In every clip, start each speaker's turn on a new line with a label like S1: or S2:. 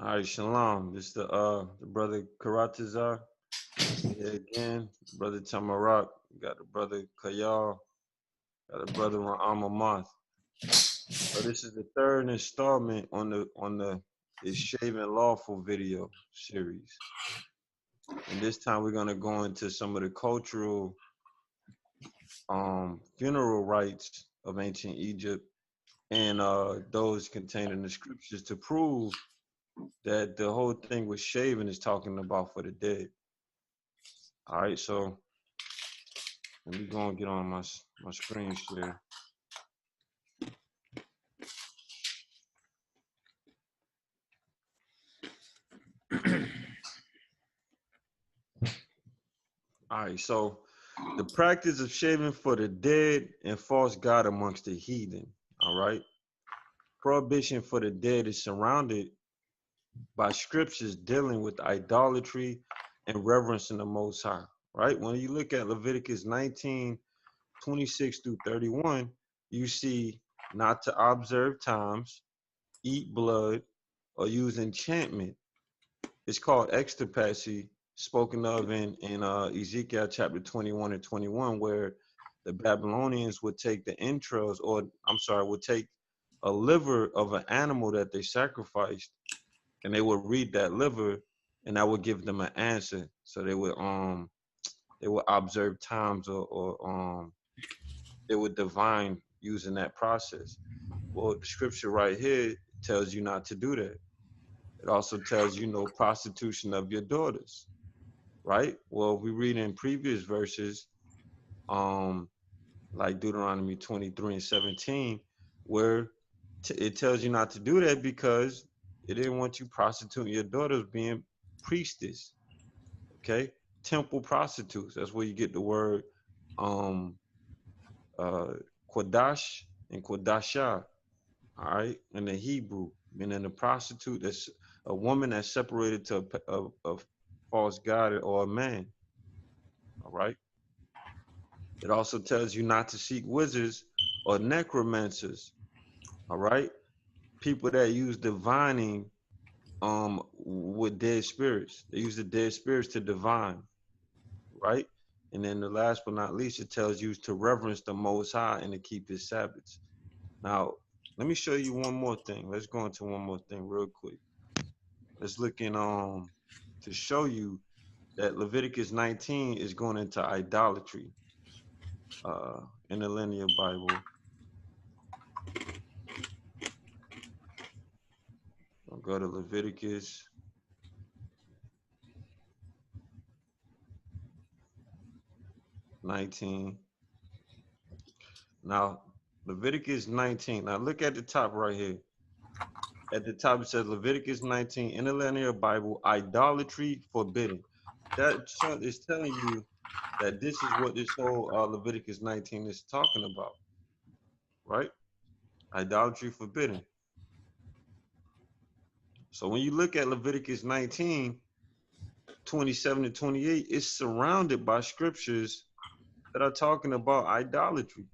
S1: All right, shalom. This is the brother Karatazar. Here again, brother Tamarak. Got the brother Kayal. Got the brother Amamoth. So this is the third installment on the is Shaving Lawful video series. And this time we're gonna go into some of the cultural funeral rites of ancient Egypt and those contained in the scriptures to prove that the whole thing with shaving is talking about for the dead. All right, so let me go and get on my screen share. All right, so the practice of shaving for the dead and false god amongst the heathen. All right, prohibition for the dead is surrounded by scriptures dealing with idolatry and reverence in the Most High. Right, when you look at Leviticus 19:26-31, you see not to observe times, eat blood, or use enchantment. It's called extirpation, spoken of in Ezekiel chapter 21 and 21, where the Babylonians would take the entrails, or would take a liver of an animal that they sacrificed, and they would read that liver, and that would give them an answer. So they would observe times, or they would divine using that process. Well, the scripture right here tells you not to do that. It also tells you no prostitution of your daughters, right? Well, we read in previous verses, like Deuteronomy 23:17, where it tells you not to do that because it didn't want you prostituting your daughters being priestess, okay? Temple prostitutes, that's where you get the word Quadash and Quadasha, all right, in the Hebrew, meaning a prostitute that's a woman that's separated to a false god or a man, all right? It also tells you not to seek wizards or necromancers, all right? People that use divining with dead spirits. They use the dead spirits to divine, right? And then the last but not least, it tells you to reverence the Most High and to keep his Sabbaths. Now, let me show you one more thing. Let's go into one more thing real quick. Let's look in to show you that Leviticus 19 is going into idolatry in the Linear Bible. I'll go to Leviticus 19. Now, Leviticus 19. Now, look at the top right here. At the top, it says Leviticus 19 in the Linear Bible, idolatry forbidden. That is telling you that this is what this whole Leviticus 19 is talking about, right? Idolatry forbidden. So when you look at Leviticus 19:27-28, it's surrounded by scriptures that are talking about idolatry.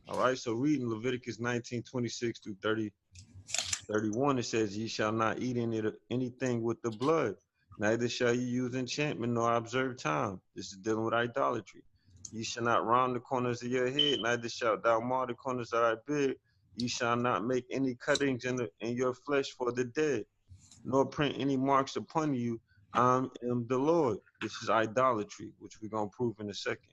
S1: All right, so reading Leviticus 19:26-31, it says, "Ye shall not eat anything with the blood, neither shall you use enchantment nor observe time." This is dealing with idolatry. "Ye shall not round the corners of your head, neither shalt thou mar the corners of thy beard. Ye shall not make any cuttings in your flesh for the dead, nor print any marks upon you. I am the Lord." This is idolatry, which we're going to prove in a second.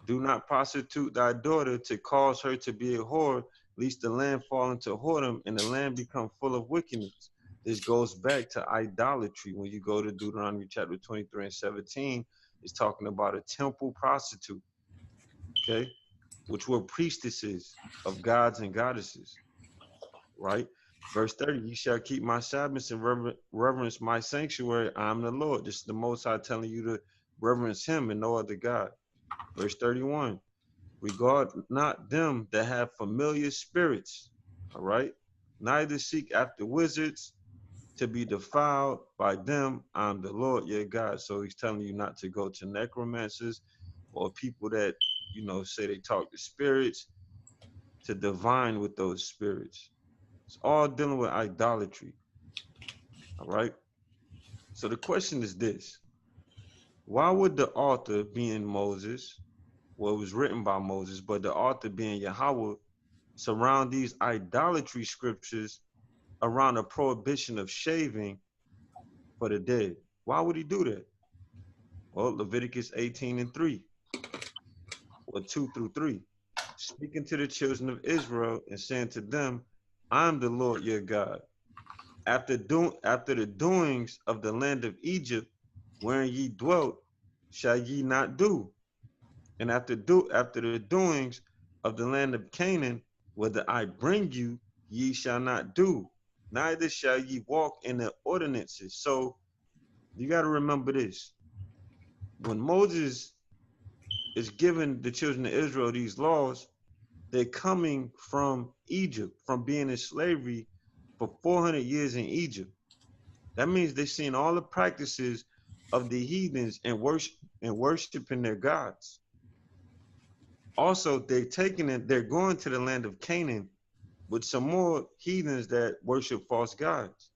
S1: "Do not prostitute thy daughter to cause her to be a whore, lest the land fall into whoredom and the land become full of wickedness." This goes back to idolatry. When you go to Deuteronomy chapter 23:17, it's talking about a temple prostitute, okay, which were priestesses of gods and goddesses, right? Verse 30, "You shall keep my Sabbaths and reverence my sanctuary. I am the Lord." This is the Most High telling you to reverence him and no other God. Verse 31, "Regard not them that have familiar spirits," all right? "Neither seek after wizards to be defiled by them. I'm the Lord your God." So he's telling you not to go to necromancers or people that, say they talk to spirits, to divine with those spirits. It's all dealing with idolatry. All right. So the question is this: why would the author, being Moses, well, it was written by Moses, but the author, being Yahawah, surround these idolatry scriptures around a prohibition of shaving for the dead? Why would he do that? Well, Leviticus 18:3, or 2 through 3. Speaking to the children of Israel and saying to them, I am the Lord your God. After the doings of the land of Egypt, wherein ye dwelt, shall ye not do. And after the doings of the land of Canaan, whither I bring you, ye shall not do, neither shall ye walk in the ordinances. So you got to remember this. When Moses is giving the children of Israel these laws, they're coming from Egypt, from being in slavery for 400 years in Egypt. That means they're seeing all the practices of the heathens and worshiping their gods. Also, they're going to the land of Canaan with some more heathens that worship false gods.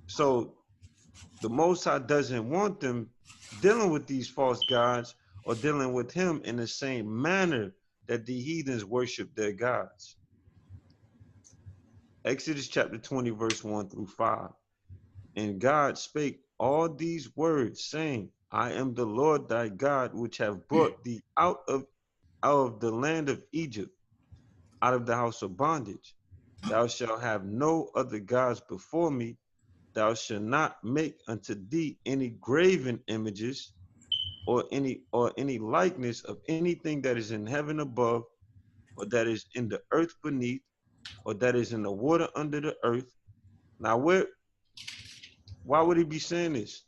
S1: So the Most High doesn't want them dealing with these false gods or dealing with him in the same manner that the heathens worship their gods. Exodus chapter 20, verse 1 through 5. And God spake all these words, saying, I am the Lord thy God, which have brought thee out of the land of Egypt, out of the house of bondage. Thou shalt have no other gods before me. Thou shalt not make unto thee any graven images, or any likeness of anything that is in heaven above, or that is in the earth beneath, or that is in the water under the earth. Now, why would he be saying this?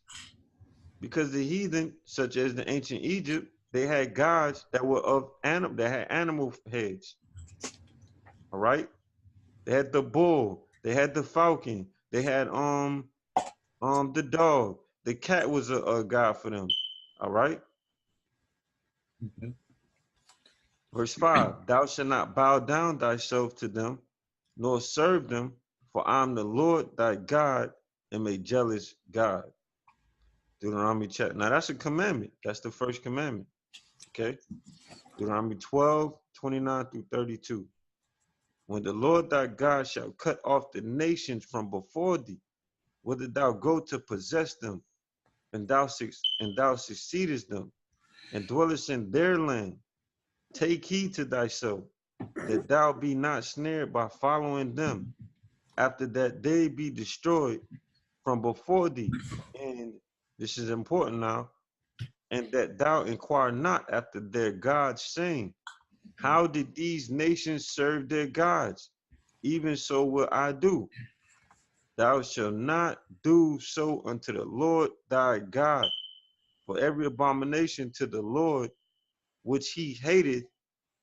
S1: Because the heathen, such as the ancient Egypt, they had gods that were that had animal heads. All right, they had the bull, they had the falcon, they had the dog. The cat was a god for them. All right.
S2: Mhm.
S1: Verse 5, thou shalt not bow down thyself to them, nor serve them, for I am the Lord thy God, am a jealous God. Deuteronomy chapter. Now that's a commandment. That's the first commandment. Okay. Deuteronomy 12:29 through 32. When the Lord thy God shall cut off the nations from before thee, whither thou go to possess them, and thou succeedest them, and dwellest in their land, take heed to thyself, that thou be not snared by following them, after that they be destroyed from before thee. And this is important now, and that thou inquire not after their gods, saying, how did these nations serve their gods? Even so will I do. Thou shalt not do so unto the Lord thy God, for every abomination to the Lord which he hated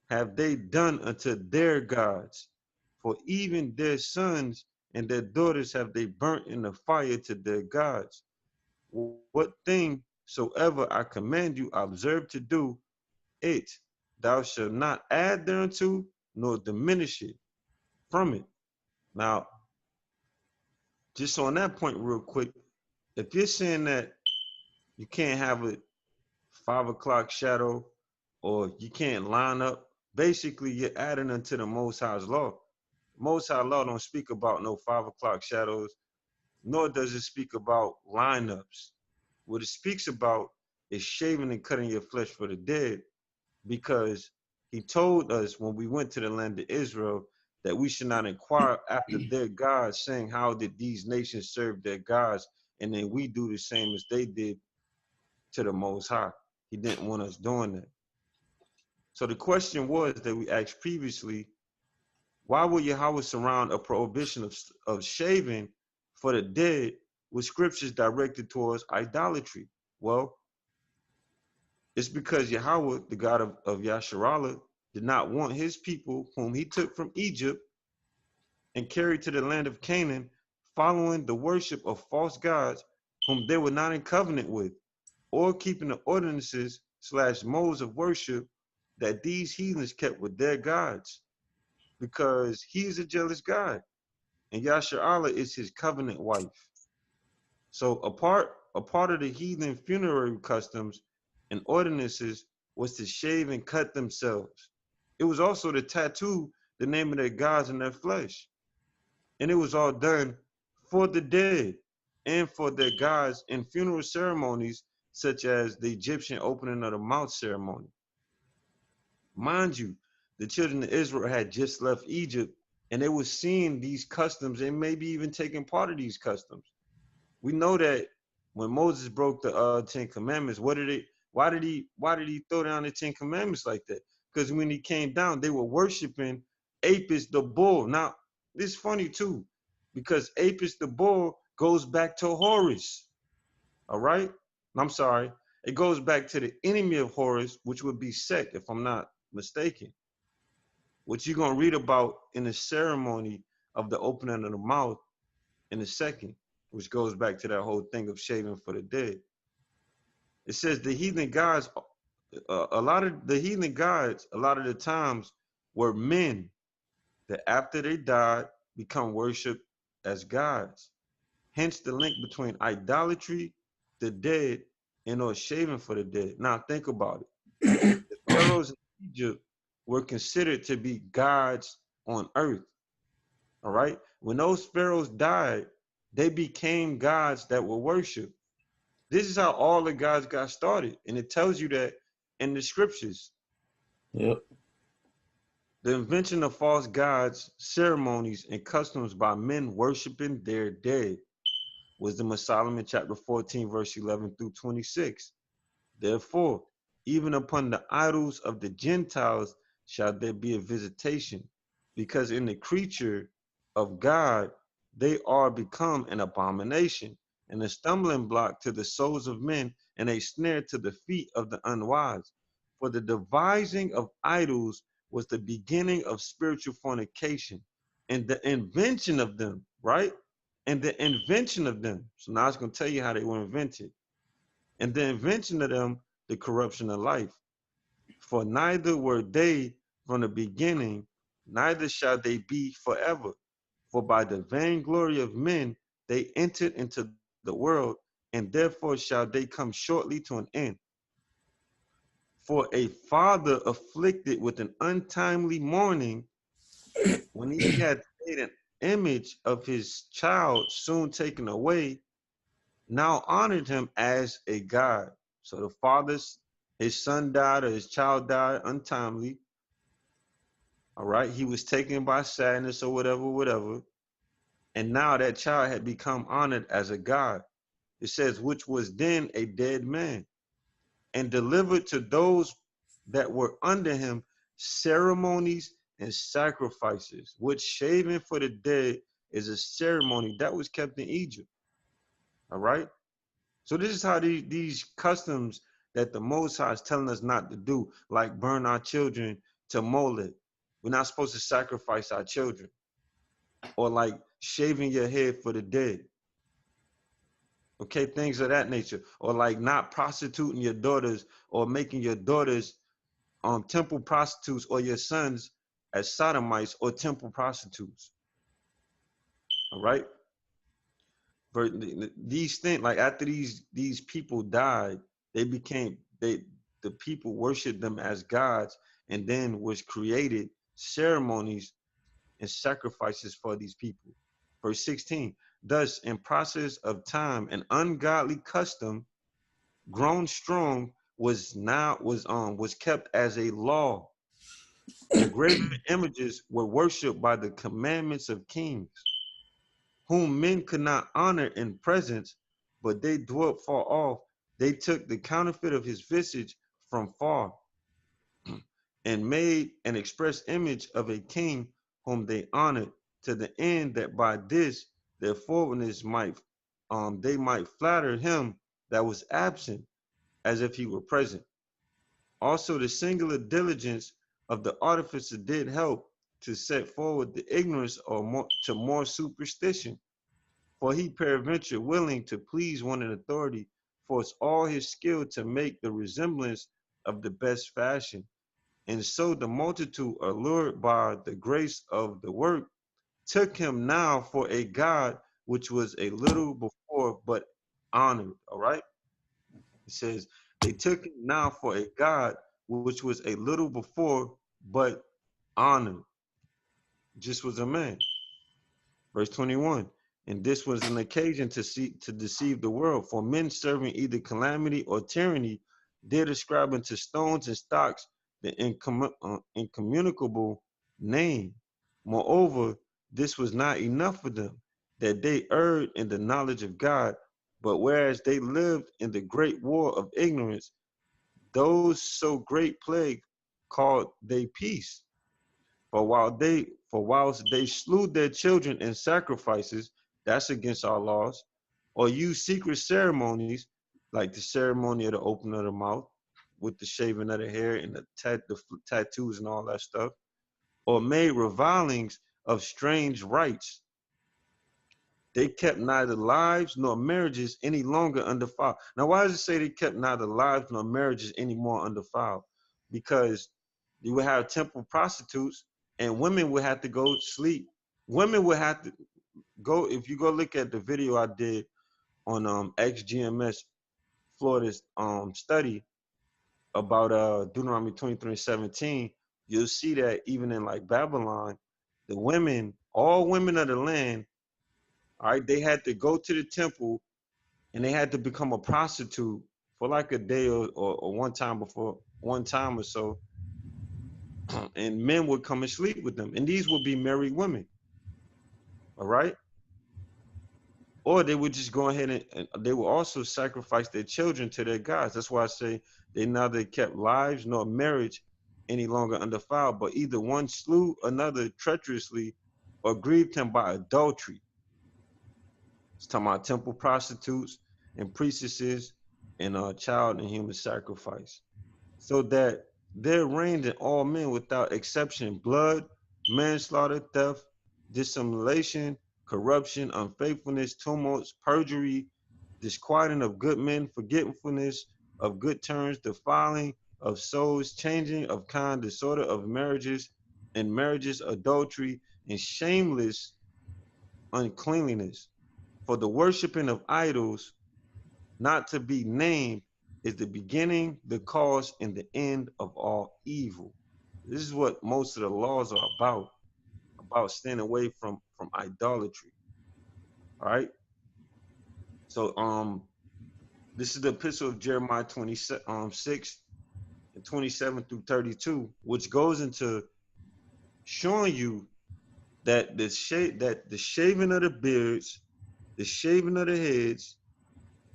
S1: have they done unto their gods. For even their sons and their daughters have they burnt in the fire to their gods. What thing soever I command you, observe to do it. Thou shalt not add thereunto, nor diminish it from it. Now, just on that point, real quick, if you're saying that you can't have a 5 o'clock shadow, or you can't line up, basically you're adding unto the Most High's law. Most High law don't speak about no 5 o'clock shadows, nor does it speak about lineups. What it speaks about is shaving and cutting your flesh for the dead, because he told us when we went to the land of Israel that we should not inquire after their gods, saying, how did these nations serve their gods? And then we do the same as they did to the Most High. He didn't want us doing that. So the question was that we asked previously, why would Yahawah surround a prohibition of shaving for the dead with scriptures directed towards idolatry? Well, it's because Yahawah, the God of Yasharahla, did not want his people, whom he took from Egypt and carried to the land of Canaan, following the worship of false gods whom they were not in covenant with, or keeping the ordinances / modes of worship that these heathens kept with their gods, because he is a jealous God. and Yasharahla is his covenant wife. So a part of the heathen funerary customs and ordinances was to shave and cut themselves. It was also to tattoo the name of their gods in their flesh. And it was all done for the dead and for their gods in funeral ceremonies such as the Egyptian opening of the mouth ceremony. Mind you, the children of Israel had just left Egypt and they were seeing these customs and maybe even taking part of these customs. We know that when Moses broke the Ten Commandments, why did he throw down the Ten Commandments like that? Because when he came down, they were worshiping Apis the bull. Now, this is funny too, because Apis the bull goes back to Horus. All right? I'm sorry. It goes back to the enemy of Horus, which would be Set, if I'm not mistaken. What you're gonna read about in the ceremony of the opening of the mouth in a second, which goes back to that whole thing of shaving for the dead. It says the heathen gods, a lot of the times were men that after they died become worshipped as gods. Hence the link between idolatry, the dead, and or shaving for the dead. Now think about it. The pharaohs in Egypt were considered to be gods on earth. All right. When those pharaohs died, they became gods that were worshipped. This is how all the gods got started. And it tells you that in the scriptures.
S2: Yep.
S1: The invention of false gods, ceremonies, and customs by men worshiping their dead. Wisdom of Solomon, chapter 14, verse 11 through 26. Therefore, even upon the idols of the Gentiles shall there be a visitation, because in the creature of God they are become an abomination, and a stumbling block to the souls of men, and a snare to the feet of the unwise. For the devising of idols was the beginning of spiritual fornication, and the invention of them, right? And the invention of them. So now it's going to tell you how they were invented. And the invention of them, the corruption of life. For neither were they from the beginning, neither shall they be forever. For by the vainglory of men they entered into the world, and therefore shall they come shortly to an end. For a father afflicted with an untimely mourning, when he had made an image of his child soon taken away, now honored him as a god. So the father's, his son died or his child died untimely. All right. He was taken by sadness or whatever. And now that child had become honored as a god. It says, which was then a dead man, and delivered to those that were under him ceremonies and sacrifices, which shaving for the dead is a ceremony that was kept in Egypt. All right. So this is how these customs that the Most High is telling us not to do, like burn our children to Molech. We're not supposed to sacrifice our children. Or like shaving your head for the dead. Okay, things of that nature. Or like not prostituting your daughters or making your daughters temple prostitutes or your sons as sodomites or temple prostitutes. All right? For these things, like after these people died, the people worshiped them as gods, and then was created ceremonies and sacrifices for these people. Verse 16. Thus, in process of time, an ungodly custom, grown strong, was kept as a law, and graven images were worshipped by the commandments of kings, whom men could not honor in presence, but they dwelt far off. They took the counterfeit of his visage from far, and made an express image of a king whom they honored, to the end that by this their forwardness might they might flatter him that was absent, as if he were present. Also the singular diligence of the artificer did help to set forward the ignorance or more superstition. For he peradventure willing to please one in authority, forced all his skill to make the resemblance of the best fashion. And so the multitude, allured by the grace of the work, took him now for a god which was a little before but honored. All right. It says, they took him now for a god which was a little before but honored, just was a man. Verse 21. And this was an occasion to deceive the world, for men serving either calamity or tyranny did ascribe unto stones and stocks the incommunicable name. Moreover, this was not enough for them, that they erred in the knowledge of God, but whereas they lived in the great war of ignorance, those so great plague called they peace. For whilst they slew their children in sacrifices, that's against our laws, or used secret ceremonies, like the ceremony of the opening of the mouth, with the shaving of the hair and the tattoos and all that stuff, or made revilings of strange rites. They kept neither lives nor marriages any longer undefiled. Now, why does it say they kept neither lives nor marriages any more undefiled? Because you would have temple prostitutes and women would have to go sleep. Women would have to go, if you go look at the video I did on XGMS Florida's study about Deuteronomy 23:17, you'll see that even in like Babylon, the women, all women of the land, all right, they had to go to the temple and they had to become a prostitute for like a day or one time or so, and men would come and sleep with them, and these would be married women, all right, or they would just go ahead and they would also sacrifice their children to their gods. That's why I say they neither kept lives nor marriage any longer undefiled, but either one slew another treacherously or grieved him by adultery. It's talking about temple prostitutes and priestesses and child and human sacrifice. So that there reigned in all men without exception blood, manslaughter, theft, dissimulation, corruption, unfaithfulness, tumults, perjury, disquieting of good men, forgetfulness of good turns, defiling of souls, changing of kind, disorder of marriages, and marriages, adultery, and shameless uncleanliness. For the worshiping of idols, not to be named, is the beginning, the cause, and the end of all evil. This is what most of the laws are about staying away from idolatry. All right. So this is the epistle of Jeremiah 26 and 27 through 32, which goes into showing you that the shaving of the beards, the shaving of the heads,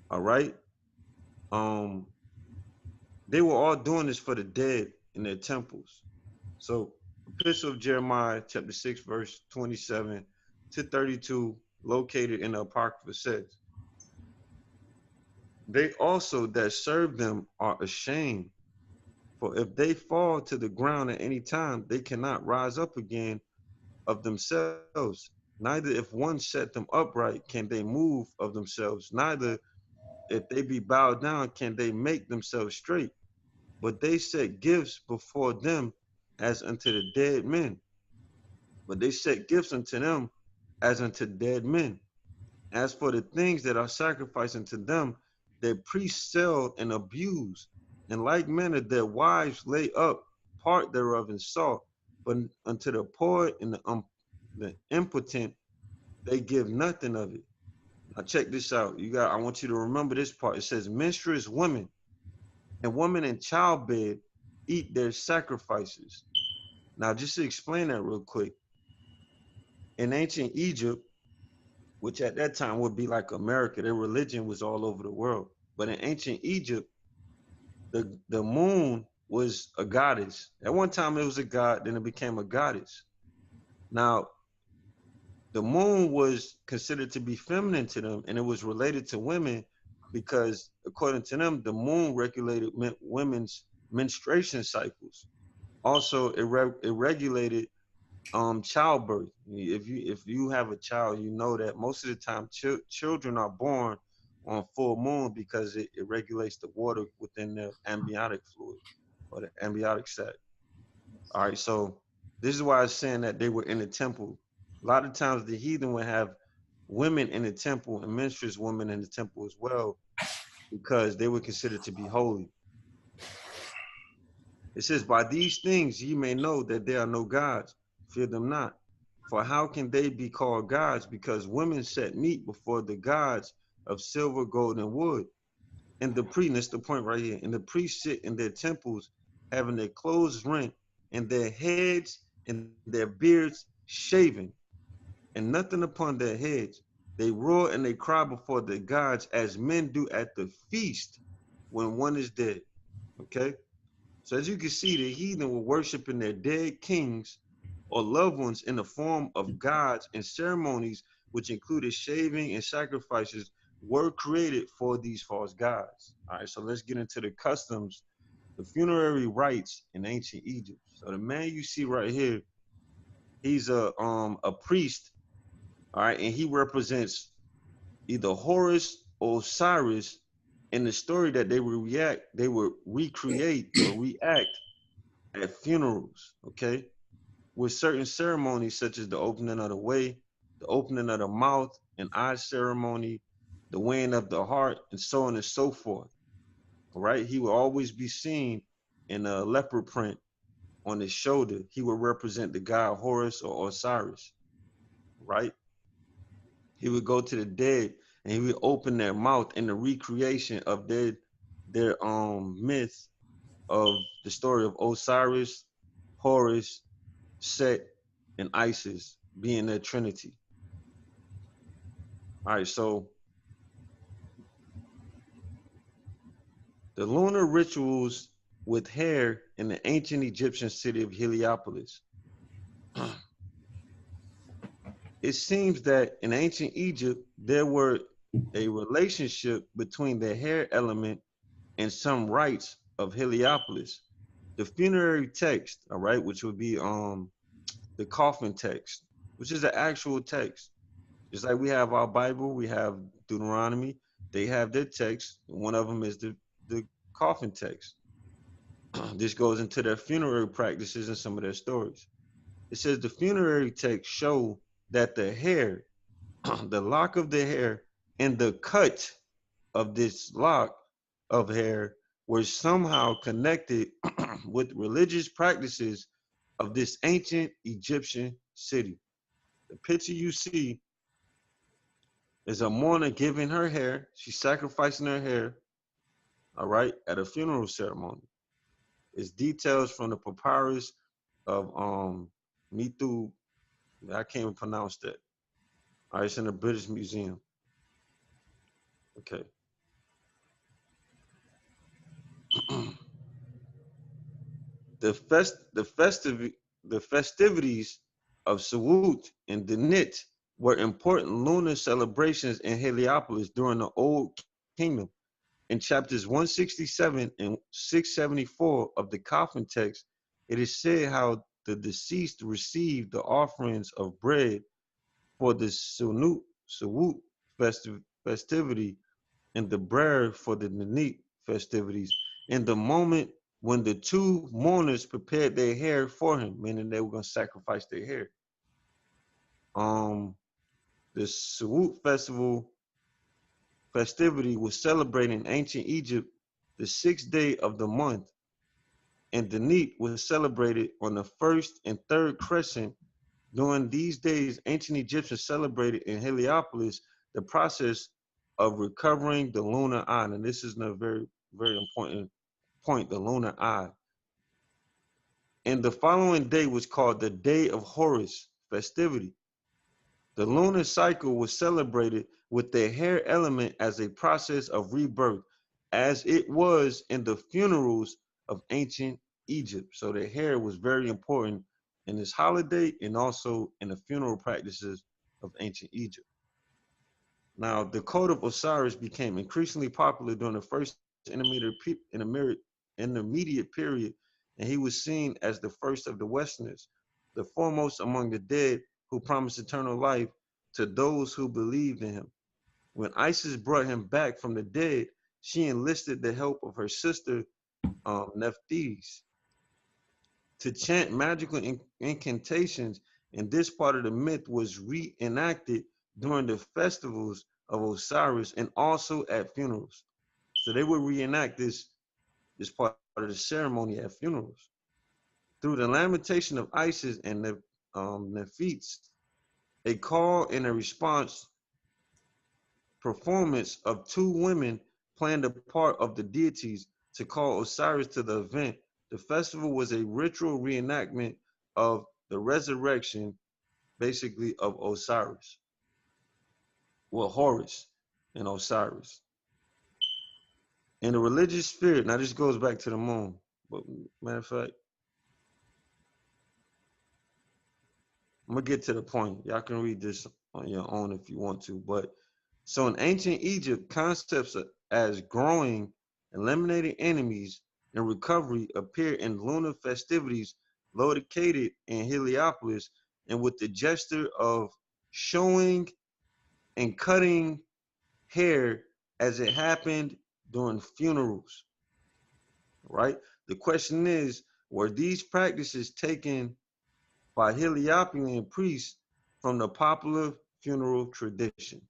S1: all right, um, they were all doing this for the dead in their temples. So, Epistle of Jeremiah, chapter 6, verse 27 to 32, located in the Apocrypha, says, they also that serve them are ashamed, for if they fall to the ground at any time, they cannot rise up again of themselves. Neither if one set them upright can they move of themselves, neither if they be bowed down can they make themselves straight. But they set gifts before them as unto the dead men. But they set gifts unto them as unto dead men. As for the things that are sacrificed unto them, their priests sell and abuse. In like manner, their wives lay up part thereof in salt, but unto the poor and the impotent, they give nothing of it. Now check this out. I want you to remember this part. It says, menstruous women and women in childbed eat their sacrifices. Now, just to explain that real quick, in ancient Egypt, which at that time would be like America, their religion was all over the world. But in ancient Egypt, the moon was a goddess. At one time it was a god, then it became a goddess. Now, the moon was considered to be feminine to them, and it was related to women because, according to them, the moon regulated women's menstruation cycles. Also, it regulated childbirth. If you have a child, you know that most of the time children are born on full moon because it regulates the water within the amniotic fluid or the amniotic sac. All right, so this is why I was saying that they were in the temple A lot of times the heathen would have women in the temple and menstruous women in the temple as well, because they were considered to be holy. It says, by these things ye may know that there are no gods. Fear them not. For how can they be called gods? Because women set meat before the gods of silver, gold, and wood. And the priests, that's the point right here, and the priests sit in their temples, having their clothes rent, and their heads and their beards shaven, and nothing upon their heads. They roar and they cry before the gods as men do at the feast when one is dead. Okay? So as you can see, the heathen were worshiping their dead kings or loved ones in the form of gods, and ceremonies, which included shaving and sacrifices, were created for these false gods. All right, so let's get into the customs, the funerary rites in ancient Egypt. So the man you see right here, he's a priest, all right, and he represents either Horus or Osiris. In the story that they would recreate or react at funerals, okay, with certain ceremonies such as the opening of the way, the opening of the mouth and eye ceremony, the weighing of the heart, and so on and so forth. All right, he will always be seen in a leopard print on his shoulder. He will represent the god Horus or Osiris. Right, he would go to the dead and he would open their mouth in the recreation of their myth of the story of Osiris, Horus, Set, and Isis being their trinity. All right, so the lunar rituals with hair in the ancient Egyptian city of Heliopolis. It seems that in ancient Egypt, there were a relationship between the hair element and some rites of Heliopolis. The funerary text, all right, which would be the coffin text, which is the actual text. Just like we have our Bible, we have Deuteronomy, they have their text. One of them is the coffin text. This goes into their funerary practices and some of their stories. It says the funerary text show that the hair, the lock of the hair, and the cut of this lock of hair were somehow connected with religious practices of this ancient Egyptian city. The picture you see is a mourner giving her hair. She's sacrificing her hair, all right, at a funeral ceremony. It's details from the papyrus of Mitu. I can't even pronounce that. All right, it's in the British Museum. Okay. The festivities of Suwut and Denit were important lunar celebrations in Heliopolis during the Old Kingdom. In chapters 167 and 674 of the coffin text, it is said how the deceased received the offerings of bread for the Suwut festivity and the bread for the Denit festivities in the moment when the two mourners prepared their hair for him, meaning they were going to sacrifice their hair. The Suwut festivity was celebrated in ancient Egypt the 6th day of the month, and the Denit was celebrated on the first and third crescent. During these days, ancient Egyptians celebrated in Heliopolis the process of recovering the lunar eye. And this is a very, very important point, the lunar eye. And the following day was called the Day of Horus festivity. The lunar cycle was celebrated with the hair element as a process of rebirth, as it was in the funerals of ancient Egypt. So the hair was very important in this holiday and also in the funeral practices of ancient Egypt. Now, the code of Osiris became increasingly popular during the first intermediate period, and he was seen as the first of the Westerners, the foremost among the dead who promised eternal life to those who believed in him. When Isis brought him back from the dead, she enlisted the help of her sister Nephthys to chant magical incantations And this part of the myth was reenacted during the festivals of Osiris and also at funerals. So they would reenact this part of the ceremony at funerals. Through the lamentation of Isis and the Nephits, a call and a response performance of two women playing the part of the deities to call Osiris to the event. The festival was a ritual reenactment of the resurrection, basically, of Osiris. Well, Horus and Osiris. In the religious spirit, now this goes back to the moon, but matter of fact, I'm gonna get to the point. Y'all can read this on your own if you want to. But so in ancient Egypt, concepts as growing, eliminating enemies, and recovery appear in lunar festivities located in Heliopolis, and with the gesture of showing and cutting hair as it happened during funerals. Right? The question is, were these practices taken by Heliopolis priests from the popular funeral tradition?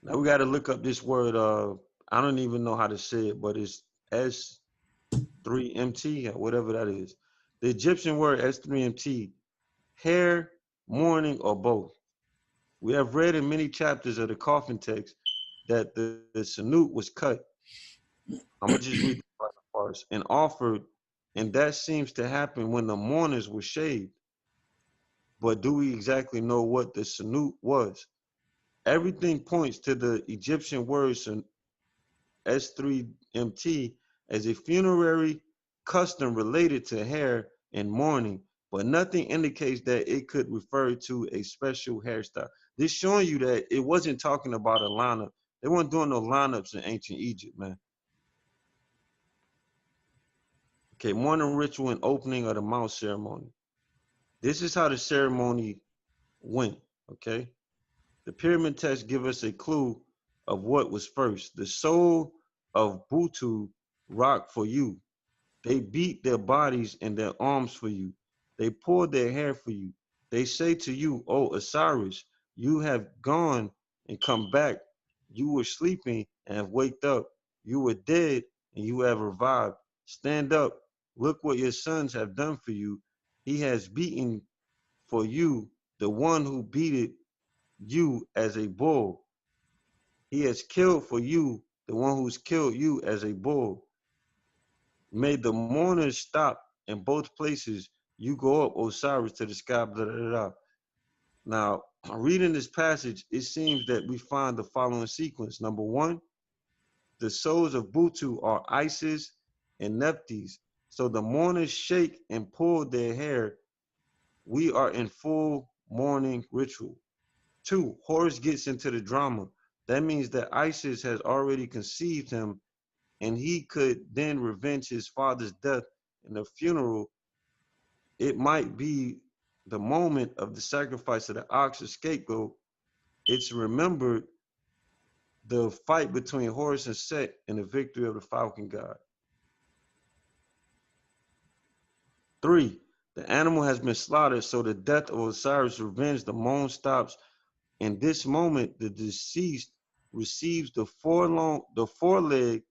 S1: Now we got to look up this word. I don't even know how to say it, but it's S3MT, or whatever that is. The Egyptian word S3MT, hair, mourning, or both. We have read in many chapters of the coffin text that the sanut was cut. I'm gonna just read the parts and offered, and that seems to happen when the mourners were shaved. But do we exactly know what the sanut was? Everything points to the Egyptian word S3MT as a funerary custom related to hair and mourning, but nothing indicates that it could refer to a special hairstyle. This showing you that it wasn't talking about a lineup. They weren't doing no lineups in ancient Egypt, man. Okay, mourning ritual and opening of the mouth ceremony. This is how the ceremony went, okay? The pyramid text give us a clue of what was first. The soul of Butu rocked for you. They beat their bodies and their arms for you. They poured their hair for you. They say to you, O Osiris, you have gone and come back. You were sleeping and have waked up. You were dead and you have revived. Stand up. Look what your sons have done for you. He has beaten for you the one who beated you as a bull. He has killed for you the one who's killed you as a bull. May the mourners stop in both places. You go up, Osiris, to the sky. Blah, blah, blah. Now, reading this passage, it seems that we find the following sequence. Number one, the souls of Butu are Isis and Nephthys. So the mourners shake and pull their hair. We are in full mourning ritual. Two, Horus gets into the drama. That means that Isis has already conceived him, and he could then revenge his father's death in the funeral. It might be the moment of the sacrifice of the ox or scapegoat. It's remembered the fight between Horus and Set and the victory of the falcon god. Three, the animal has been slaughtered, so the death of Osiris revenge. The moan stops. In this moment, the deceased receives the foreleg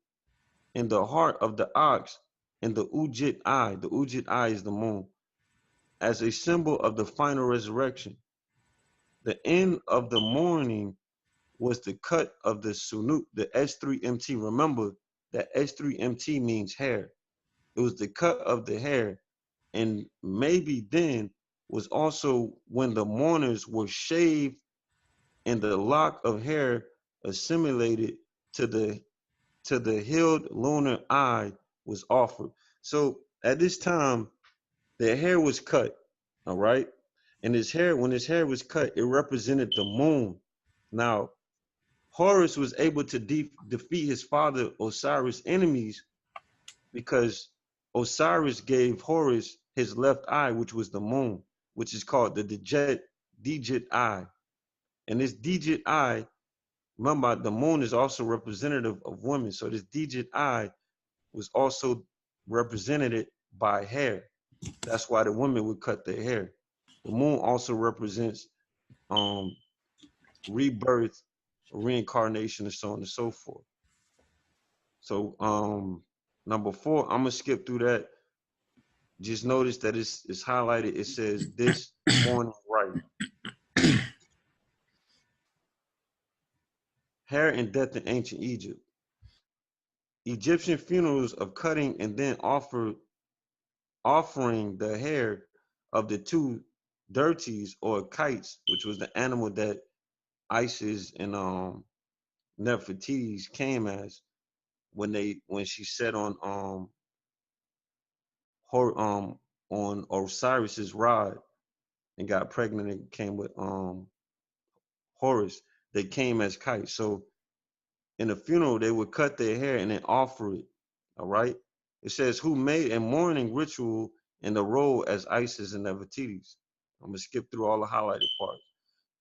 S1: and the heart of the ox and the Ujit eye. The Ujit eye is the moon, as a symbol of the final resurrection. The end of the mourning was the cut of the sunut, the S3MT. Remember that S3MT means hair. It was the cut of the hair. And maybe then was also when the mourners were shaved and the lock of hair assimilated to the healed lunar eye was offered. So at this time, their hair was cut, all right? And when his hair was cut, it represented the moon. Now, Horus was able to defeat his father Osiris' enemies because Osiris gave Horus his left eye, which was the moon, which is called the digit eye. And this digit eye, remember, the moon is also representative of women. So this digit eye was also represented by hair. That's why the women would cut their hair. The moon also represents rebirth, reincarnation, and so on and so forth. So number 4, I'm gonna skip through that. Just notice that it's highlighted. It says this morning right. Hair and death in ancient Egypt. Egyptian funerals of cutting and then offering the hair of the two dirties or kites, which was the animal that Isis and Nefertiti's came as when she sat her on Osiris's rod and got pregnant and came with Horus. They came as kites. So in the funeral, they would cut their hair and then offer it. All right. It says, who made a mourning ritual in the role as Isis and Nefertiti's. I'm going to skip through all the highlighted parts.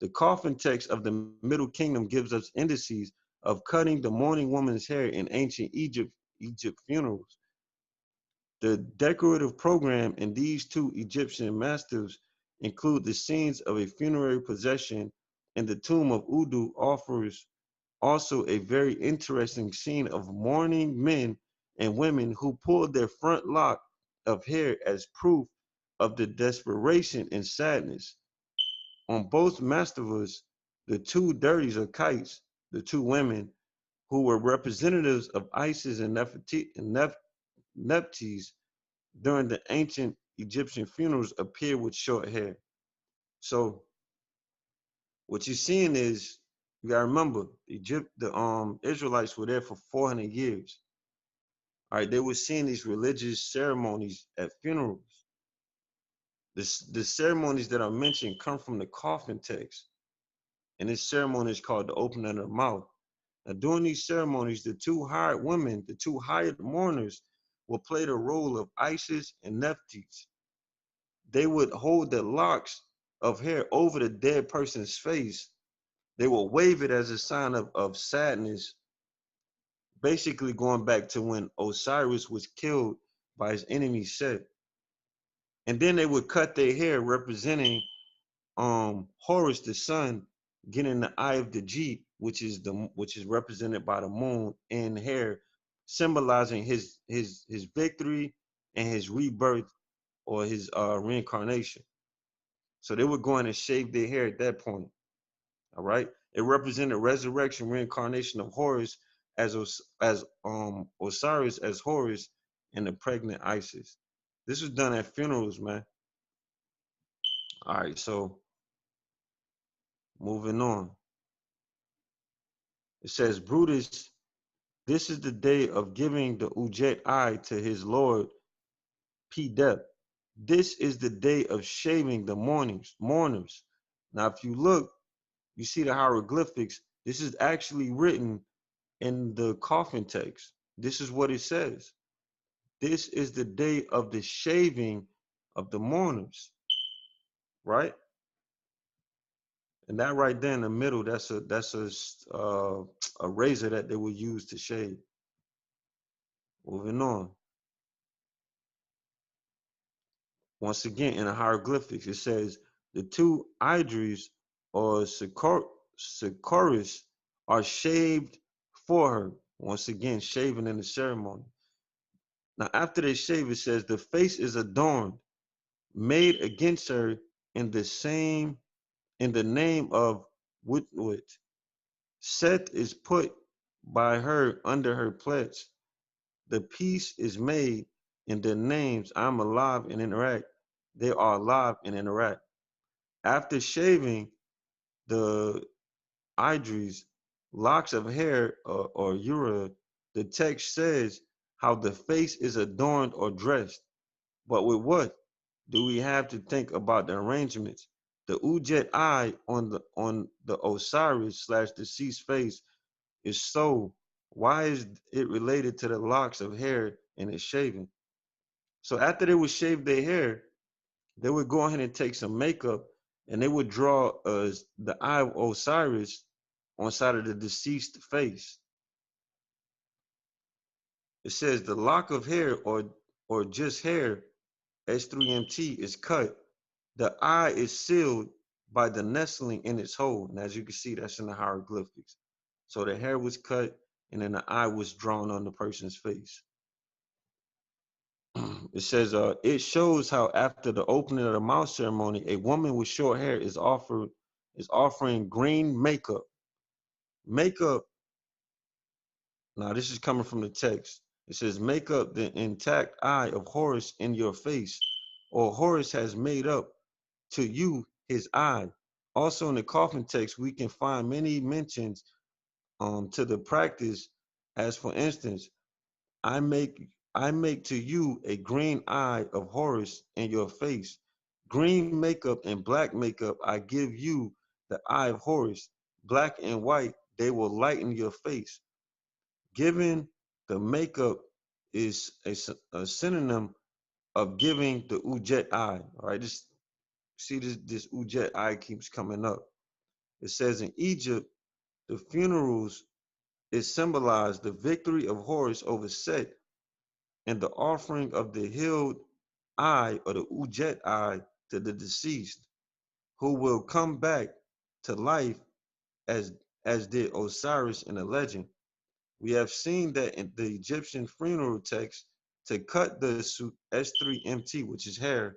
S1: The coffin text of the Middle Kingdom gives us indices of cutting the mourning woman's hair in ancient Egypt funerals. The decorative program in these two Egyptian masters include the scenes of a funerary procession, and the tomb of Udu offers also a very interesting scene of mourning men and women who pulled their front lock of hair as proof of the desperation and sadness. On both mastivas, the two dirties or kites, the two women who were representatives of Isis and Nephthys during the ancient Egyptian funerals, appear with short hair. So what you're seeing is, you gotta remember, the Israelites were there for 400 years. All right, they were seeing these religious ceremonies at funerals. The ceremonies that are mentioned come from the coffin text, and this ceremony is called the opening of the mouth. Now, during these ceremonies, the two hired women, the two hired mourners, will play the role of Isis and Nephthys. They would hold the locks of hair over the dead person's face. They will wave it as a sign of sadness, basically going back to when Osiris was killed by his enemy Set. And then they would cut their hair representing Horus the sun getting the eye of the Jeep, which is represented by the moon in hair, symbolizing his victory and his rebirth or his reincarnation. So they would go in and shave their hair at that point. All right. It represented resurrection, reincarnation of Horus as Osiris as Horus and the pregnant Isis. This was done at funerals, man. All right, so moving on. It says, Brutus, this is the day of giving the Ujet eye to his lord P-Dep. This is the day of shaving the mourners. Now, if you look, you see the hieroglyphics. This is actually written in the coffin text. This is what it says. This is the day of the shaving of the mourners, right? And that right there in the middle, that's a razor that they would use to shave. Moving on. Once again, in the hieroglyphics, it says the two idris or Sikoris are shaved for her. Once again, shaving in the ceremony. Now, after they shave, it says the face is adorned, made against her in the name of Witwit. Set is put by her under her pledge. The peace is made in the names I'm alive and interact. They are alive and interact. After shaving the idris, locks of hair or ura, the text says how the face is adorned or dressed. But with what do we have to think about the arrangements? The Ujet eye on the Osiris / deceased face is so. Why is it related to the locks of hair and its shaving? So after they would shave their hair, they would go ahead and take some makeup and they would draw the eye of Osiris on side of the deceased face. It says the lock of hair or just hair, S3MT, is cut The eye is sealed by the nestling in its hole. And as you can see, that's in the hieroglyphics. So the hair was cut and then the eye was drawn on the person's face. It says, it shows how after the opening of the mouth ceremony, a woman with short hair is offering green makeup. Makeup, now this is coming from the text. It says, make up the intact eye of Horus in your face, or Horus has made up to you his eye. Also in the coffin text, we can find many mentions to the practice, as for instance, I make to you a green eye of Horus in your face. Green makeup and black makeup, I give you the eye of Horus. Black and white, they will lighten your face. Giving the makeup is a synonym of giving the ujet eye. All right, this ujet eye keeps coming up. It says in Egypt, the funerals is symbolized the victory of Horus over Set and the offering of the healed eye or the ujet eye to the deceased, who will come back to life as did Osiris in the legend. We have seen that in the Egyptian funeral text, to cut the S3MT, which is hair,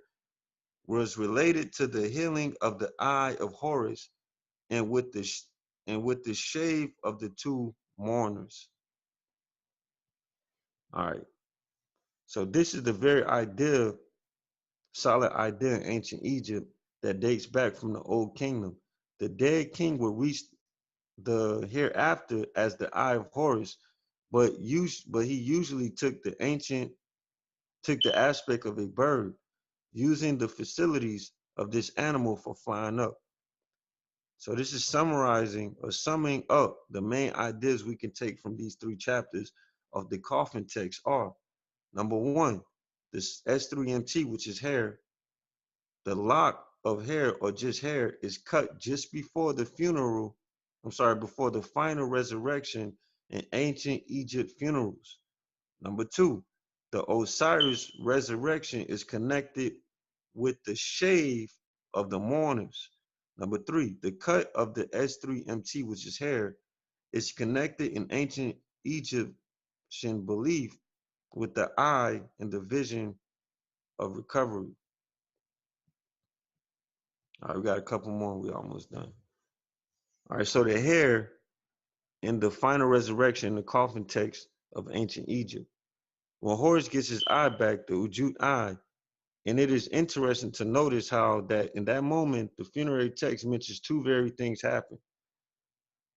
S1: was related to the healing of the eye of Horus and with the shave of the two mourners. All right. So this is the very solid idea in ancient Egypt that dates back from the Old Kingdom. The dead king would reach the hereafter as the eye of Horus, but he usually took the aspect of a bird, using the facilities of this animal for flying up. So this is summarizing or summing up the main ideas we can take from these 3 chapters of the coffin text are: number 1, this S3MT, which is hair. The lock of hair or just hair is cut just before the before the final resurrection in ancient Egypt funerals. Number 2, the Osiris resurrection is connected with the shave of the mourners. Number 3, the cut of the S3MT, which is hair, is connected in ancient Egyptian belief with the eye and the vision of recovery. All right, we got a couple more. We almost done. All right, so the hair in the final resurrection in the coffin text of ancient Egypt. When Horus gets his eye back, the Ujut eye, and it is interesting to notice how that in that moment, the funerary text mentions 2 very things happen.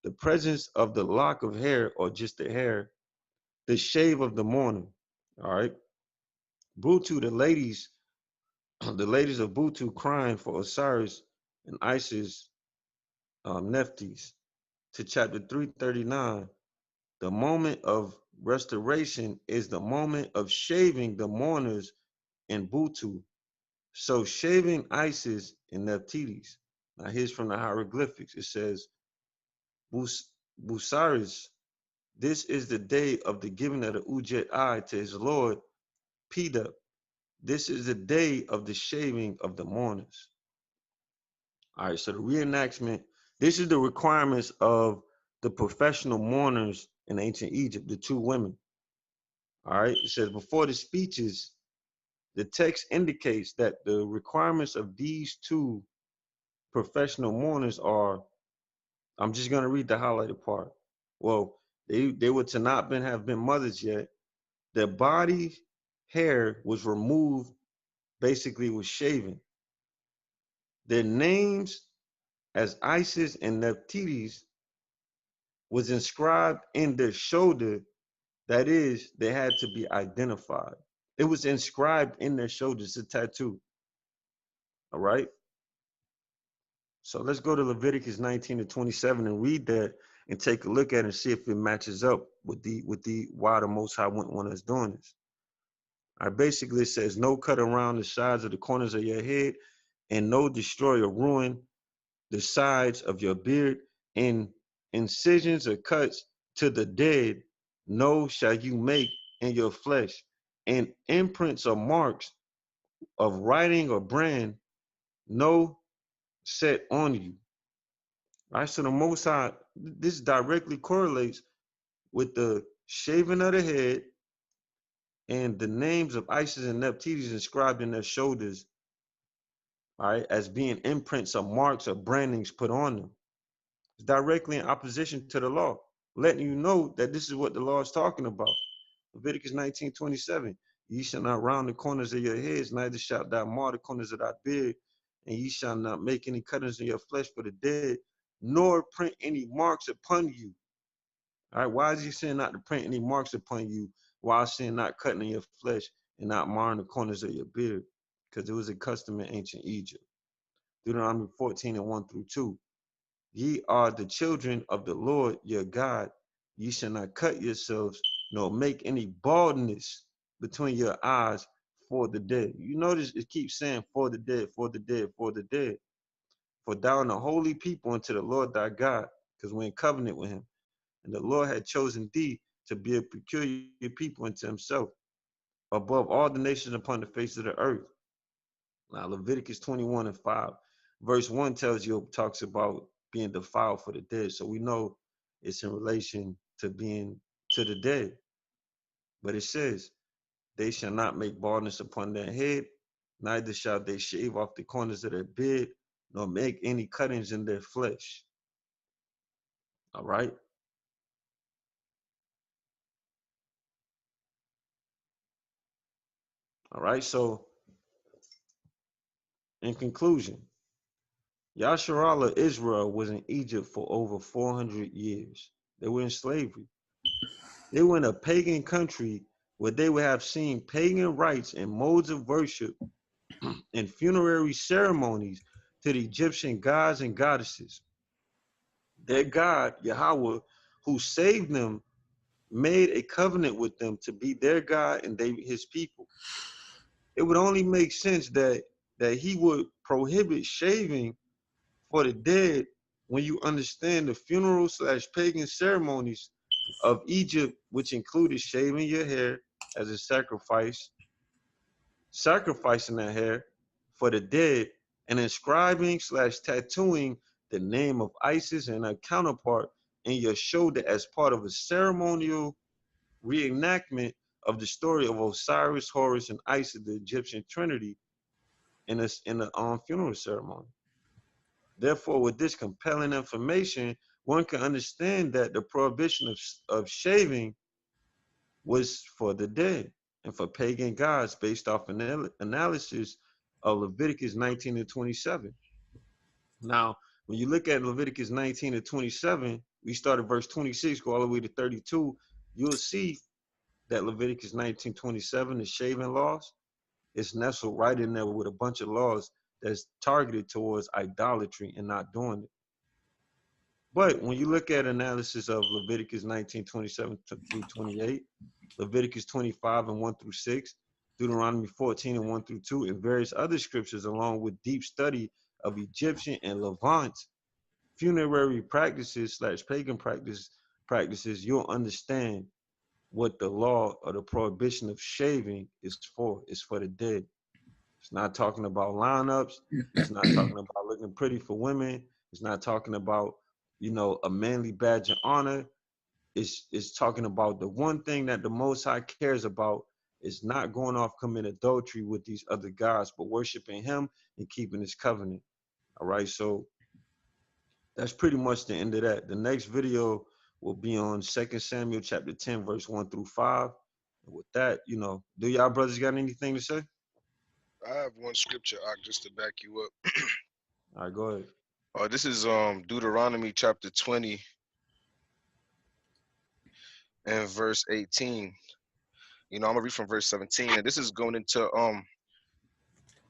S1: The presence of the lock of hair or just the hair, the shave of the mourner. All right. Butu, the ladies of Butu crying for Osiris and Isis Nephthys. To chapter 339, the moment of restoration is the moment of shaving the mourners in Butu. So shaving Isis and Nephthys. Now here's from the hieroglyphics. It says, Busiris, this is the day of the giving of the Ujet eye to his lord, Pida. This is the day of the shaving of the mourners. All right, so the reenactment, this is the requirements of the professional mourners in ancient Egypt, the 2 women. All right, it says before the speeches, the text indicates that the requirements of these 2 professional mourners are, I'm just going to read the highlighted part. Well, they were to not have been mothers yet. Their body hair was removed, basically was shaven. Their names as Isis and Nephthys was inscribed in their shoulder. That is, they had to be identified. It was inscribed in their shoulders, a tattoo. All right. So let's go to Leviticus 19-27 and read that and take a look at it and see if it matches up with the why the Most High wouldn't want us doing this. All right, basically it says, no cut around the sides of the corners of your head, and no destroy or ruin the sides of your beard, and incisions or cuts to the dead, no shall you make in your flesh, and imprints or marks of writing or brand no set on you. Right? So the Most High, this directly correlates with the shaving of the head and the names of Isis and Nephthys inscribed in their shoulders, all right, as being imprints or marks or brandings put on them. It's directly in opposition to the law, letting you know that this is what the law is talking about. Leviticus 19:27. Ye shall not round the corners of your heads, neither shalt thou mar the corners of thy beard, and ye shall not make any cuttings in your flesh for the dead, nor print any marks upon you. All right, why is he saying not to print any marks upon you while saying not cutting in your flesh and not marring the corners of your beard? Because it was a custom in ancient Egypt. Deuteronomy 14:1-2. Ye are the children of the Lord your God. Ye shall not cut yourselves, nor make any baldness between your eyes for the dead. You notice it keeps saying for the dead, for the dead, for the dead. For thou art a holy people unto the Lord thy God, because we're in covenant with him. And the Lord had chosen thee to be a peculiar people unto himself, above all the nations upon the face of the earth. Now, Leviticus 21:5, verse 1 tells you, talks about being defiled for the dead. So we know it's in relation to being to the dead. But it says, they shall not make baldness upon their head, neither shall they shave off the corners of their beard, nor make any cuttings in their flesh. All right. All right. So in conclusion, Yasharahla Israel was in Egypt for over 400 years. They were in slavery. They were in a pagan country where they would have seen pagan rites and modes of worship and funerary ceremonies to the Egyptian gods and goddesses. Their God, Yahawah, who saved them, made a covenant with them to be their God and they his people. It would only make sense that he would prohibit shaving for the dead when you understand the funeral / pagan ceremonies of Egypt, which included shaving your hair as a sacrifice, sacrificing that hair for the dead, and inscribing / tattooing the name of Isis and a counterpart in your shoulder as part of a ceremonial reenactment of the story of Osiris, Horus, and Isis, the Egyptian trinity, in the funeral ceremony. Therefore, with this compelling information, one can understand that the prohibition of shaving was for the dead and for pagan gods based off an analysis of Leviticus 19:27. Now, when you look at Leviticus 19:27, we start at verse 26, go all the way to 32, you'll see that Leviticus 19:27, the shaving laws, is nestled right in there with a bunch of laws that's targeted towards idolatry and not doing it. But when you look at analysis of Leviticus 19:27-28, Leviticus 25:1-6, Deuteronomy 14:1-2, and various other scriptures, along with deep study of Egyptian and Levant funerary practices / pagan practices, you'll understand what the law or the prohibition of shaving is for. It's for the dead. It's not talking about lineups. It's not talking about looking pretty for women. It's not talking about, a manly badge of honor. It's talking about the one thing that the Most High cares about is not going off committing adultery with these other gods, but worshiping him and keeping his covenant. All right, so that's pretty much the end of that. The next video will be on 2 Samuel chapter 10, verse 1-5. And with that, do y'all brothers got anything to say?
S3: I have one scripture, just to back you up.
S1: All right, go ahead.
S3: This is Deuteronomy chapter 20 and verse 18. I'm gonna read from verse 17, and this is going into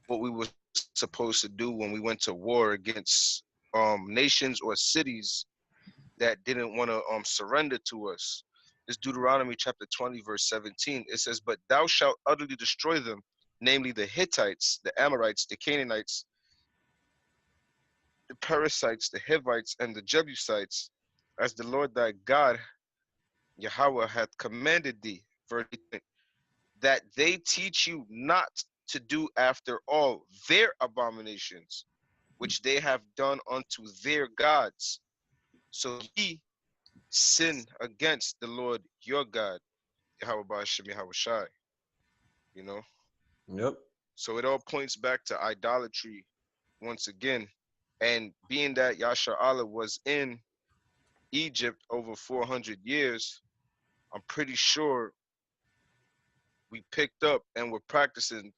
S3: what we were supposed to do when we went to war against nations or cities that didn't want to surrender to us. This Deuteronomy chapter 20 verse 17. It says, "But thou shalt utterly destroy them, namely the Hittites, the Amorites, the Canaanites, the Perizzites, the Hivites, and the Jebusites, as the Lord thy God Yahawah hath commanded thee," verse 18, "that they teach you not to do after all their abominations, which they have done unto their gods. So ye sin against the Lord your God, Yahawah Shem Yahawashi, you know?
S1: Yep.
S3: So it all points back to idolatry once again. And being that Yasharahla was in Egypt over 400 years, I'm pretty sure we picked up and were practicing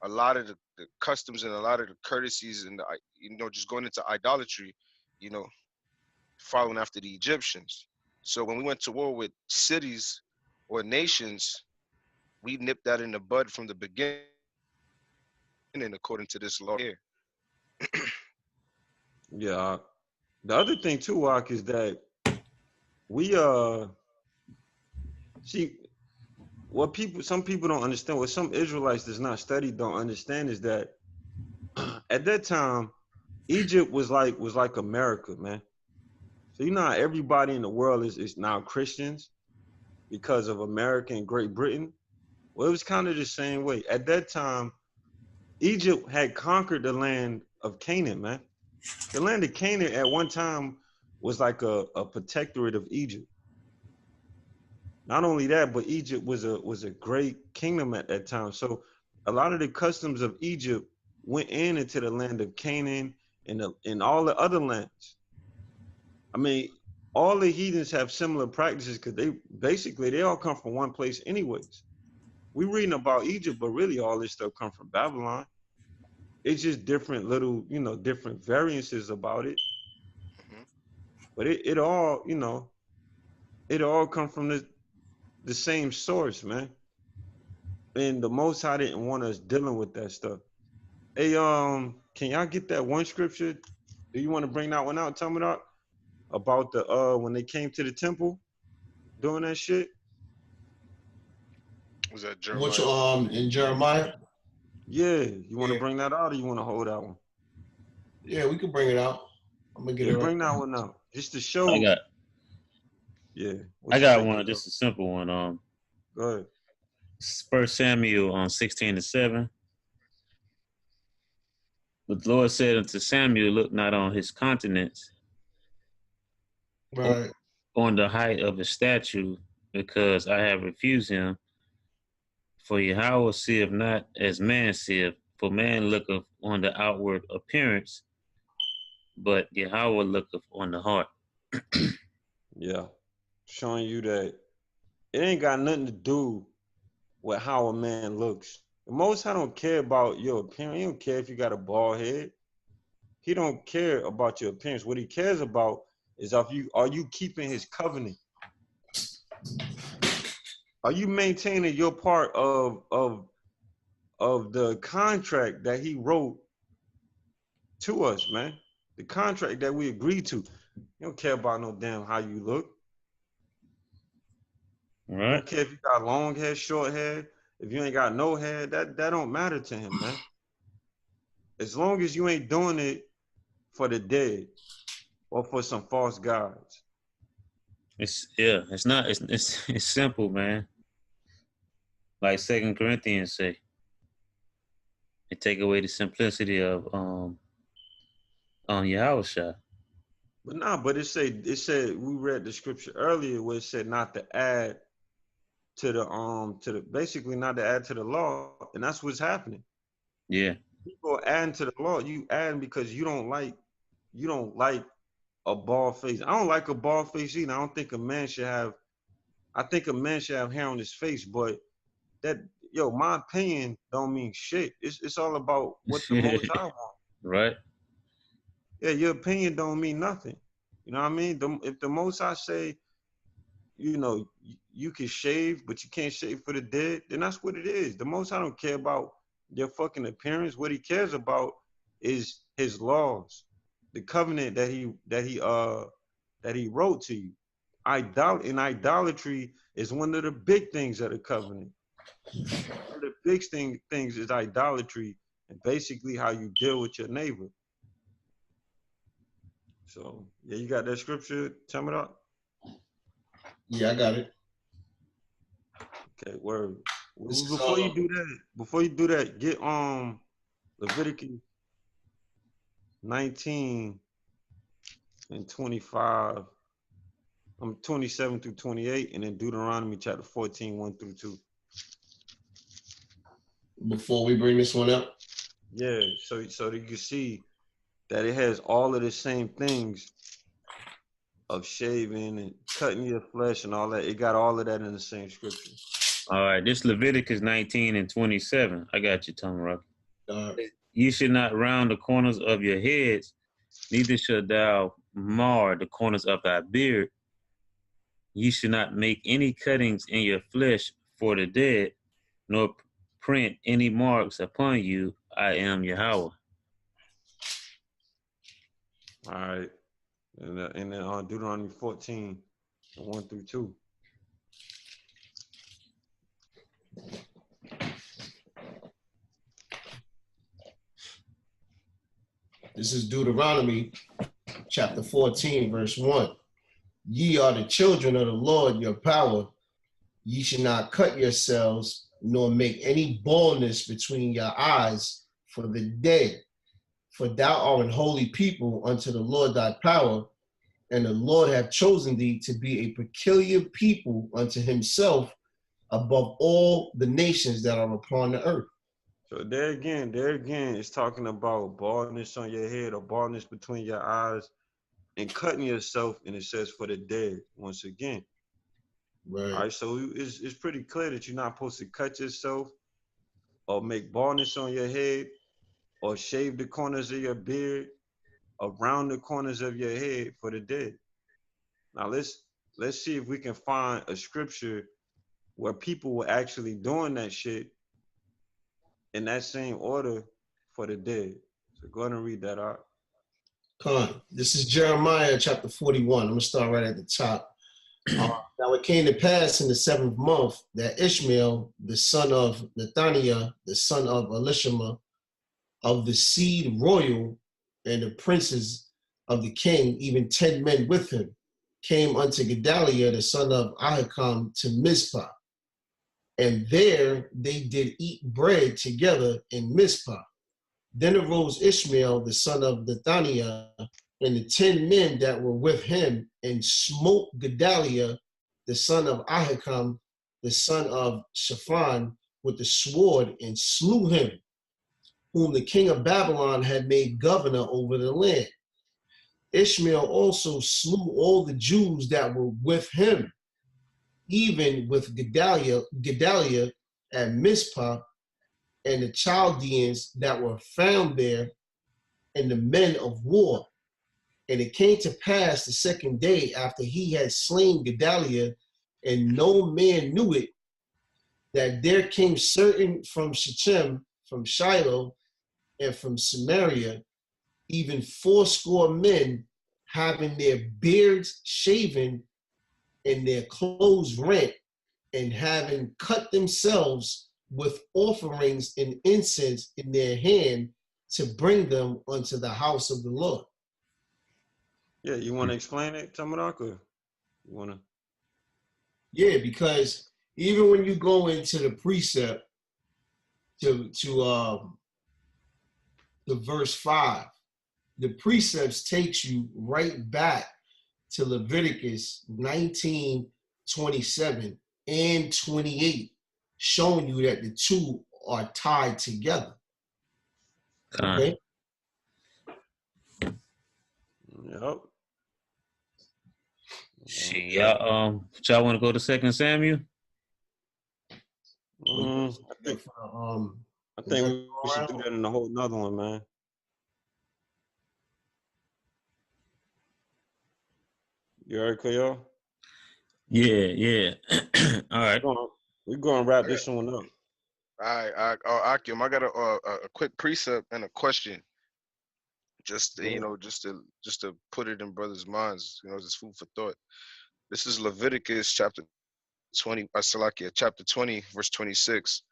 S3: a lot of the customs and a lot of the courtesies and, just going into idolatry, following after the Egyptians. So when we went to war with cities or nations, we nipped that in the bud from the beginning according to this law here.
S1: Yeah. The other thing too, Wak, is that we see what some people don't understand, what some Israelites that's not studied don't understand is that at that time, Egypt was like America, man. So you know how everybody in the world is now Christians because of America and Great Britain? Well, it was kind of the same way. At that time, Egypt had conquered the land of Canaan, man. The land of Canaan at one time was like a protectorate of Egypt. Not only that, but Egypt was a great kingdom at that time. So a lot of the customs of Egypt went into the land of Canaan and all the other lands. I mean, all the heathens have similar practices because they all come from one place anyways. We reading about Egypt, but really all this stuff come from Babylon. It's just different little, different variances about it.
S3: Mm-hmm.
S1: But it all, it all come from the same source, man. And the Most High didn't want us dealing with that stuff. Hey, can y'all get that one scripture? Do you want to bring that one out? Tell me that about the when they came to the temple doing that shit.
S3: Was that Jeremiah?
S2: Which in Jeremiah?
S1: Yeah, you want to bring that out, or you want to hold that one?
S2: Yeah, we can bring it out. I'm gonna get it.
S1: Bring that one out just to show.
S4: I got.
S1: Yeah,
S4: I got one. Just a simple one.
S1: Go ahead.
S4: 1 Samuel 16:7. But the Lord said unto Samuel, look not on his countenance,
S2: Right.
S4: on the height of his statue, because I have refused him. For Yahawah seeth not as man seeth, for man looketh on the outward appearance, but Yahawah looketh on the heart.
S1: Yeah, showing you that it ain't got nothing to do with how a man looks. The Most High don't care about your appearance. He don't care if you got a bald head. He don't care about your appearance. What he cares about is are you keeping his covenant? Are you maintaining your part of the contract that he wrote to us, man? The contract that we agreed to. You don't care about no damn how you look.
S4: All
S1: You
S4: right.
S1: don't care if you got long hair, short hair. If you ain't got no hair, that don't matter to him, man. As long as you ain't doing it for the dead or for some false gods.
S4: It's not. It's simple, man. Like 2 Corinthians say, it take away the simplicity of Yahawah.
S1: But it said we read the scripture earlier where it said not to add to the basically not to add to the law, and that's what's happening.
S4: Yeah.
S1: People adding to the law. You adding because you don't like a bald face. I don't like a bald face either. I don't think a man should have. I think a man should have hair on his face, but my opinion don't mean shit. It's all about what the Most High want.
S4: Right.
S1: Yeah, your opinion don't mean nothing. You know what I mean? If the Most High say, you can shave, but you can't shave for the dead, then that's what it is. The Most High don't care about your fucking appearance. What he cares about is his laws, the covenant that he wrote to you. Idolatry is one of the big things of the covenant. One of the big things is idolatry, and basically how you deal with your neighbor. So yeah, you got that scripture? Tell me that.
S2: Yeah, I got it.
S1: Okay, word.
S2: This is
S1: Before you do that, get Leviticus 19 and 25. 27 through 28, and then Deuteronomy chapter 14, 1 through 2.
S2: before we bring this one up.
S1: Yeah, so that you can see that it has all of the same things of shaving and cutting your flesh and all that. It got all of that in the same scripture.
S4: All right, this Leviticus 19 and 27. I got you, Tom Rock. You should not round the corners of your heads, neither should thou mar the corners of thy beard. You should not make any cuttings in your flesh for the dead, nor print any marks upon you. I am Yahawah.
S1: All right. And then on Deuteronomy 14, 1 through 2.
S2: This is Deuteronomy chapter 14, verse 1. Ye are the children of the Lord your power. Ye should not cut yourselves, nor make any baldness between your eyes for the dead. For thou art an holy people unto the Lord thy power, and the Lord hath chosen thee to be a peculiar people unto himself above all the nations that are upon the earth.
S1: So there again, it's talking about baldness on your head or baldness between your eyes and cutting yourself, and it says for the dead once again.
S2: Right.
S1: All right, so it's pretty clear that you're not supposed to cut yourself or make baldness on your head or shave the corners of your beard around the corners of your head for the dead. Now let's see if we can find a scripture where people were actually doing that shit in that same order for the dead. So go ahead and read that out.
S2: This is Jeremiah chapter 41. I'm going to start right at the top. Now it came to pass in the 7th month that Ishmael, the son of Nethaniah, the son of Elishama, of the seed royal, and the princes of the king, even 10 men with him, came unto Gedaliah, the son of Ahikam, to Mizpah. And there they did eat bread together in Mizpah. Then arose Ishmael, the son of Nethaniah, and the 10 men that were with him, and smote Gedaliah, the son of Ahikam, the son of Shaphan, with the sword, and slew him, whom the king of Babylon had made governor over the land. Ishmael also slew all the Jews that were with him, even with Gedaliah at Mizpah, and the Chaldeans that were found there, and the men of war. And it came to pass the 2nd day after he had slain Gedaliah, and no man knew it, that there came certain from Shechem, from Shiloh, and from Samaria, even 80 men, having their beards shaven and their clothes rent, and having cut themselves with offerings and incense in their hand, to bring them unto the house of the Lord.
S1: Yeah, you want to explain it, Tamaraka? You want to?
S2: Yeah, because even when you go into the precept to verse 5, the precepts takes you right back to Leviticus 19, 27 and 28, showing you that the two are tied together. Okay?
S1: Yep.
S4: Shit, y'all want to go to 2 Samuel?
S1: I think we should do that in a whole nother one, man. You heard, Cleo?
S4: Yeah. All right.
S1: We're going to wrap this one up.
S3: All right, Akim, I got a quick precept and a question. Just to, just to put it in brothers' minds, it's food for thought. This is Leviticus chapter 20, chapter 20, verse 26.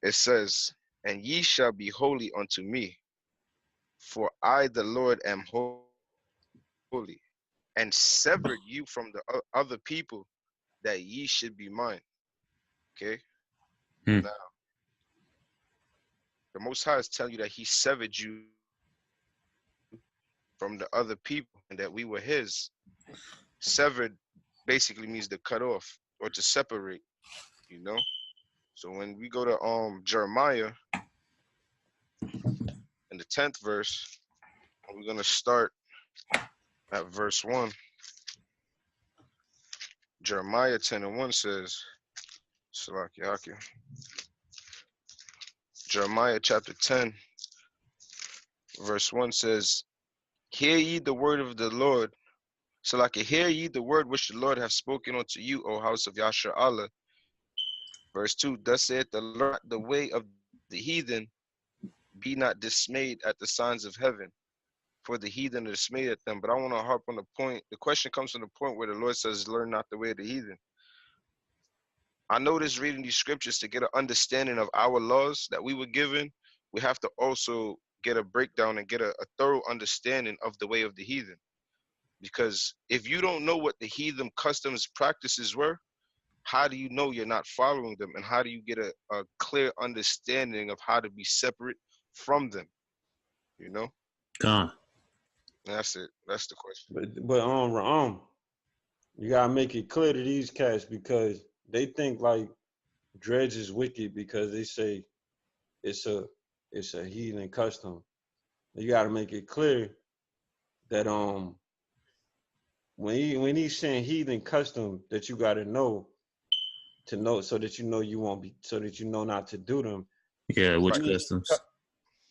S3: It says, "And ye shall be holy unto me, for I, the Lord, am holy, and severed you from the other people, that ye should be mine." Okay. Now, the Most High is telling you that he severed you from the other people and that we were his. Severed basically means to cut off or to separate, you know? So when we go to Jeremiah in the 10th verse, we're gonna start at verse 1. Jeremiah 10:1 says, Salakia. Jeremiah chapter 10, verse 1 says, Hear ye the word of the Lord. Salakia, hear ye the word which the Lord hath spoken unto you, O house of Yasharahla. Verse 2, Thus saith the Lord, the way of the heathen, be not dismayed at the signs of heaven, for the heathen are dismayed at them. But I want to harp on the point. The question comes from the point where the Lord says, learn not the way of the heathen. I noticed reading these scriptures to get an understanding of our laws that we were given, we have to also get a breakdown and get a thorough understanding of the way of the heathen. Because if you don't know what the heathen customs practices were, how do you know you're not following them? And how do you get a clear understanding of how to be separate from them? You know?
S4: Gone.
S3: That's it. That's the question.
S1: But you gotta make it clear to these cats because they think like Dredge is wicked because they say it's a heathen custom. You gotta make it clear that when he's saying heathen custom, that you gotta know so that you know you won't be so that you know not to do them.
S4: Yeah, which
S3: Right.
S4: customs?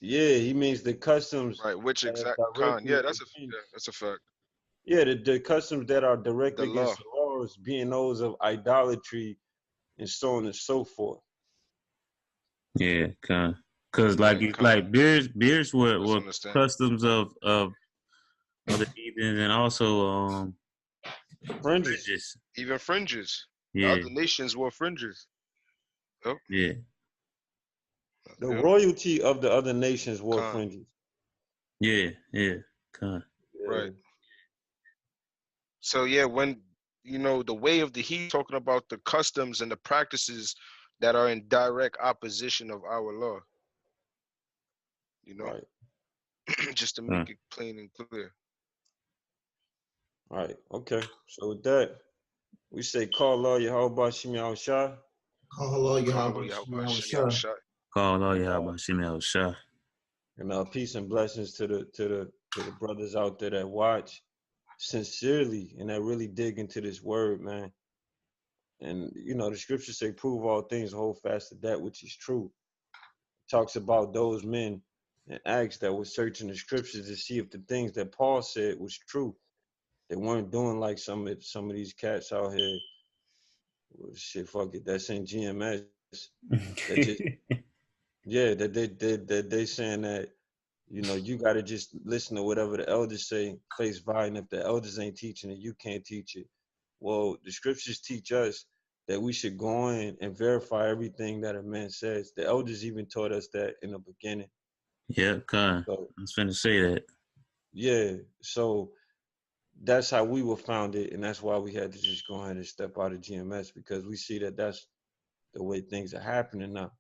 S1: Yeah, he means the customs
S3: Right. Which
S1: that
S3: exact
S1: are
S3: con?
S1: directly
S3: Yeah, that's a fact.
S1: yeah, the customs that are directly
S3: The law.
S1: against the laws being those of idolatry and so on and so forth.
S4: Yeah, con. Cause
S3: Right, con.
S4: beers were
S3: Let's understand.
S4: customs of the heathens and also
S1: Fringes.
S4: fringes.
S3: Even fringes. The
S4: Yeah,
S3: other nations wore fringes. Yep.
S4: yeah,
S1: The
S3: Yep.
S1: royalty of the other nations wore
S3: Con.
S1: fringes.
S4: yeah, con.
S1: Yeah.
S3: Right. So yeah, when the way of the heat, talking about the customs and the practices that are in direct opposition of our law.
S1: Right.
S3: Just to make it plain and clear.
S1: Right. Okay. So with that, we say call Law Yahawah Shimi Al Shah.
S2: Call
S3: Call
S2: Yahweh,
S3: Yahawah,
S2: Yahweh
S3: Shimmy
S2: Shah.
S3: Shah.
S4: Call all Yahweh Shimmy El Shah.
S1: And peace and blessings to the brothers out there that watch sincerely and that really dig into this word, man. And the scriptures say, "Prove all things, hold fast to that which is true." It talks about those men in Acts that were searching the scriptures to see if the things that Paul said was true. They weren't doing like some of these cats out here. Well, shit, fuck it. That's in GMS. That just that they saying that you got to just listen to whatever the elders say, face value, and if the elders ain't teaching it, you can't teach it. Well, the scriptures teach us that we should go in and verify everything that a man says. The elders even taught us that in the beginning.
S4: Yeah, con.
S1: So,
S4: I was finna say that.
S1: yeah, so that's how we were founded, and that's why we had to just go ahead and step out of GMS because we see that that's the way things are happening now.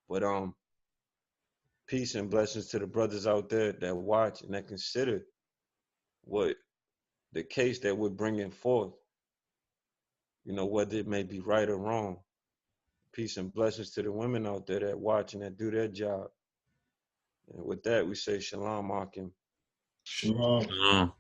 S1: But peace and blessings to the brothers out there that watch and that consider what the case that we're bringing forth, whether it may be right or wrong. Peace and blessings to the women out there that watch and that do their job. And with that, we say shalom, Akim.
S2: Shalom.